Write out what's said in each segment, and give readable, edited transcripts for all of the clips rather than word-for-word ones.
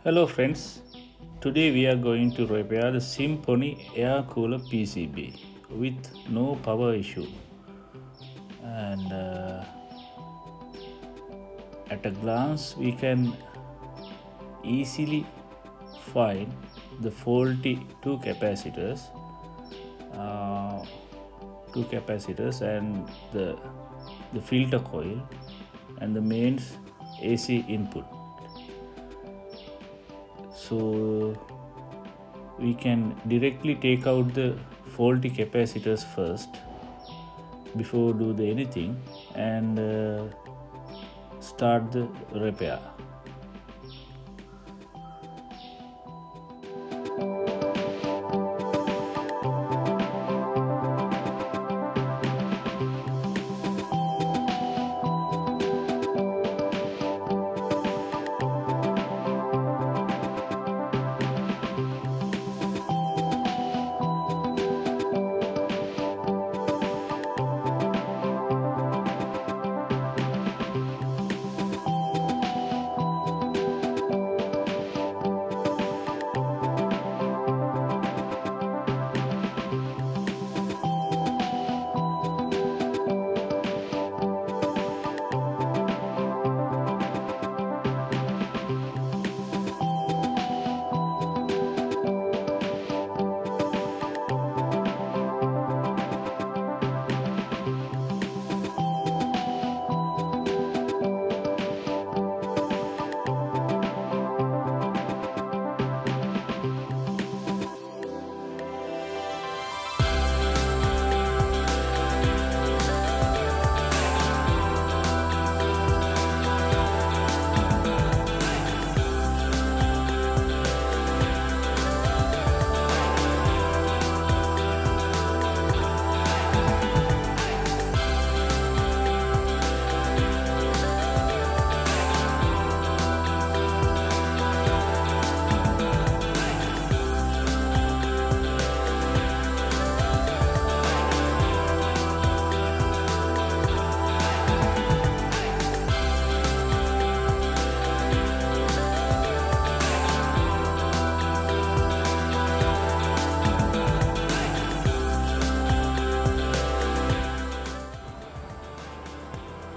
Hello friends, today we are going to repair the Symphony air cooler PCB with no power issue, and at a glance we can easily find the faulty uh, two capacitors and the filter coil and the mains AC input. So we can directly take out the faulty capacitors first before do the anything and start the repair.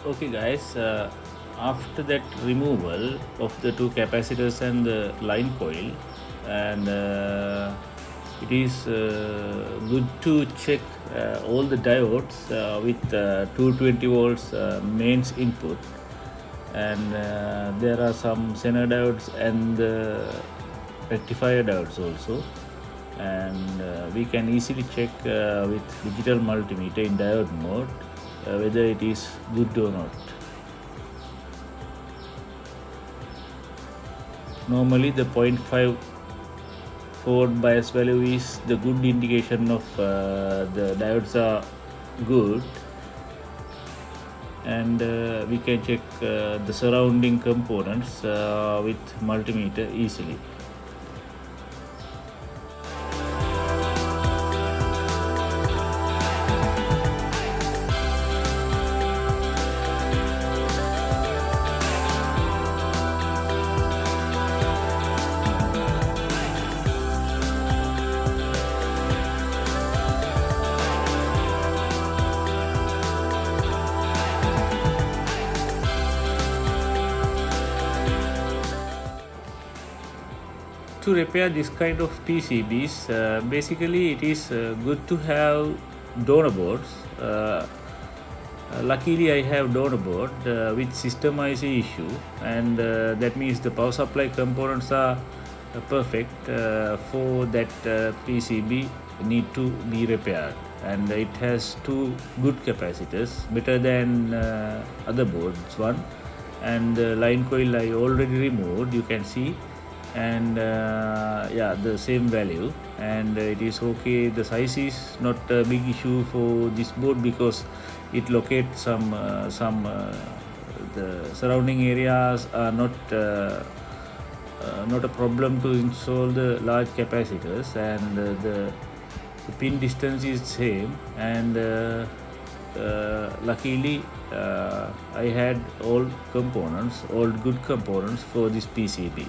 Okay guys, after that removal of the two capacitors and the line coil, and it is good to check all the diodes with 220 volts mains input, and there are some Zener diodes and rectifier diodes also, and we can easily check with digital multimeter in diode mode whether it is good or not. Normally the 0.5 forward bias value is the good indication of the diodes are good, and we can check the surrounding components with multimeter easily. To repair this kind of PCBs, basically it is good to have donor boards. Luckily I have donor board with system IC issue, and that means the power supply components are perfect for that PCB need to be repaired, and it has two good capacitors, better than other boards one, and the line coil I already removed, you can see, and yeah, the same value, and it is okay. The size is not a big issue for this board because it locates some the surrounding areas are not a problem to install the large capacitors, and the pin distance is same, and luckily I had all good components for this PCB.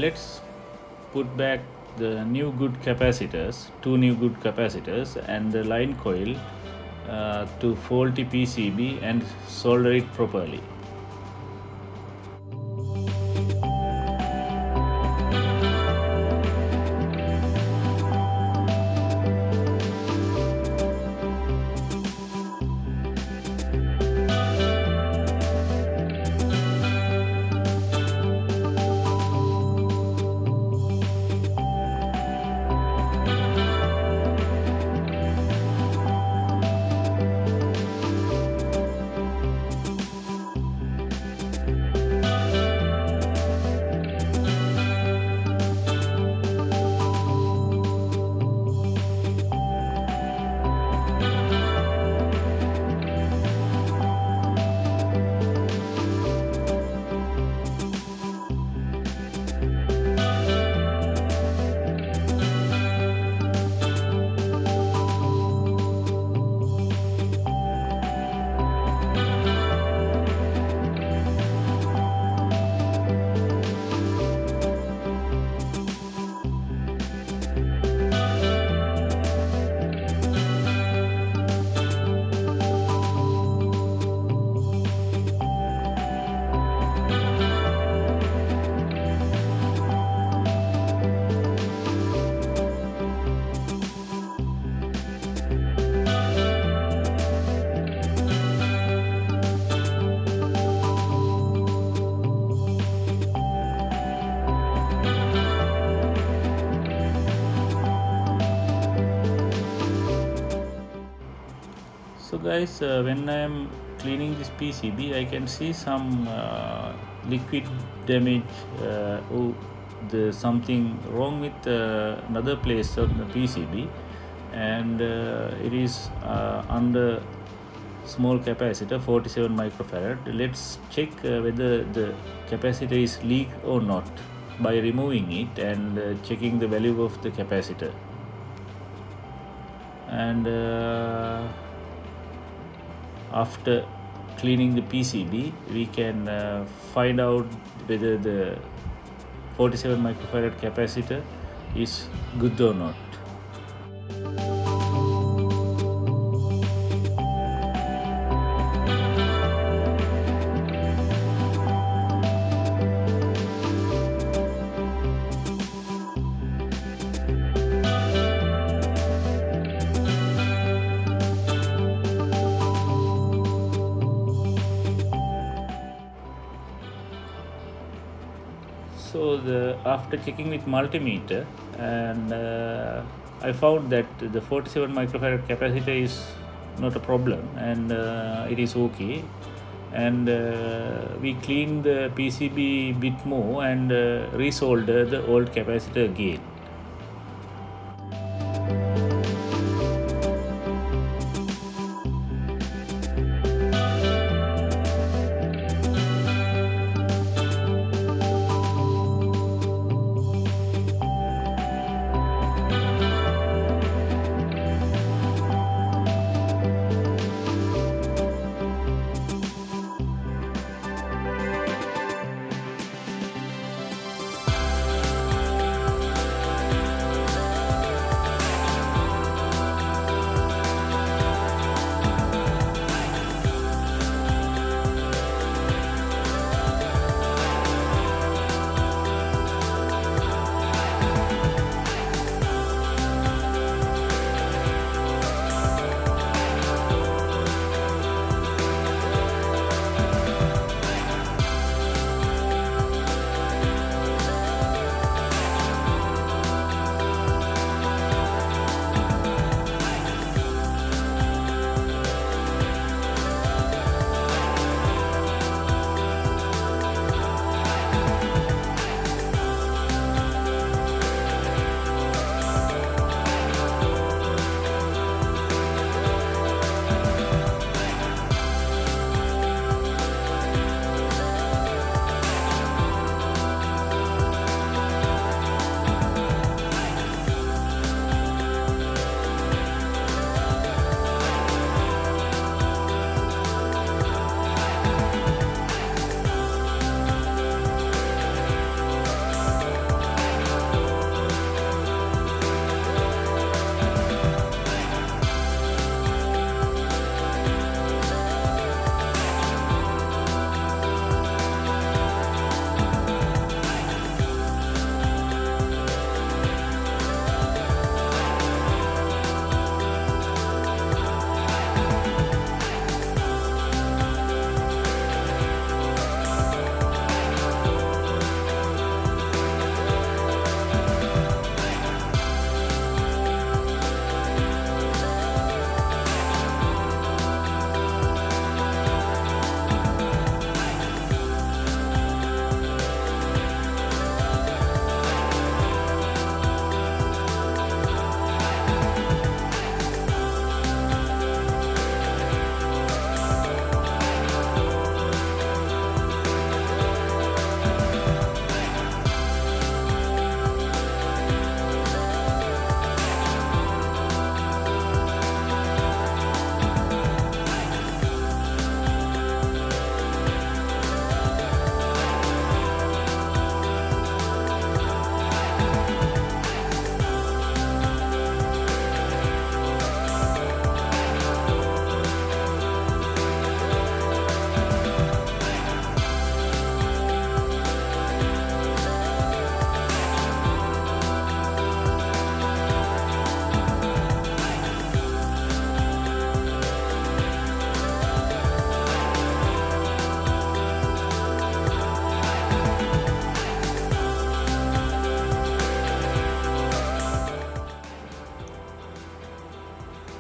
let's put back the new good capacitors, two new good capacitors, and the line coil to faulty PCB and solder it properly. So guys, when I am cleaning this PCB, I can see some liquid damage. There's something wrong with another place of the PCB, and it is under small capacitor 47 microfarad. Let's check whether the capacitor is leak or not by removing it and checking the value of the capacitor. And after cleaning the PCB, we can find out whether the 47 microfarad capacitor is good or not. So after checking with multimeter, and I found that the 47 microfarad capacitor is not a problem, and it is okay. And we clean the PCB bit more and resolder the old capacitor again.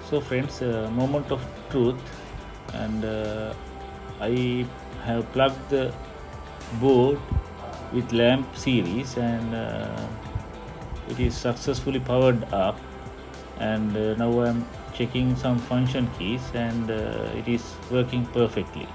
So friends, moment of truth, and I have plugged the board with lamp series, and it is successfully powered up, and now I'm checking some function keys, and it is working perfectly.